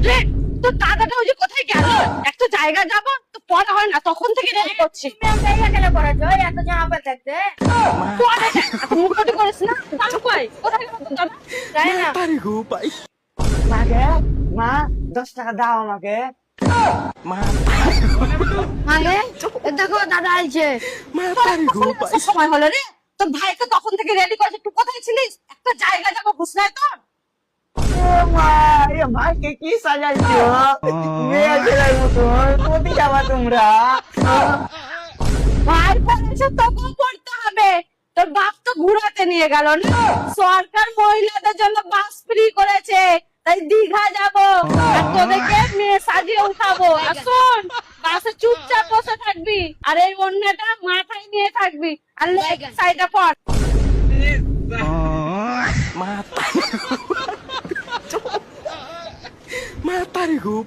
রে, তোর দাদাটা ওই যে কোথায় গেল? একটা জায়গা যাবো তো পড়া হয় না, তখন থেকে রেডি করছি। পরে মুখটি করিস না, দাদু কই? কোথায় গেল তোর দাদা? জানি না। মাকে মা 10 টাকা দাও আমাকে। মানে দেখো দাদা আইছে। তোর সময় হলো রে, তোর ভাই তো তখন থেকে রেডি করেছে, তুই কোথায় ছিলিস? একটা জায়গা যাবো বুঝলাই তোর? ও মা, এ মাকে কি সাজাইছো? মেয়ে ছেলের মতন কোথায় যাবা তোমরা? ভাই পড়েছে তোকেও পড়তে হবে। তোর বাপ তো ঘুরাতে নিয়ে গেল না, সরকার মহিলাদের জন্য বাস ফ্রি করেছে, তাই দীঘা যাব আর তোদেরকে মেয়ে সাজিয়ে উঠাবো। আর শোন, বাসে চুপচাপ বসে থাকবি আর এই অন্যটা মাথায় নিয়ে থাকবি আর লেগ সাইডে পড়। Mata nih gue.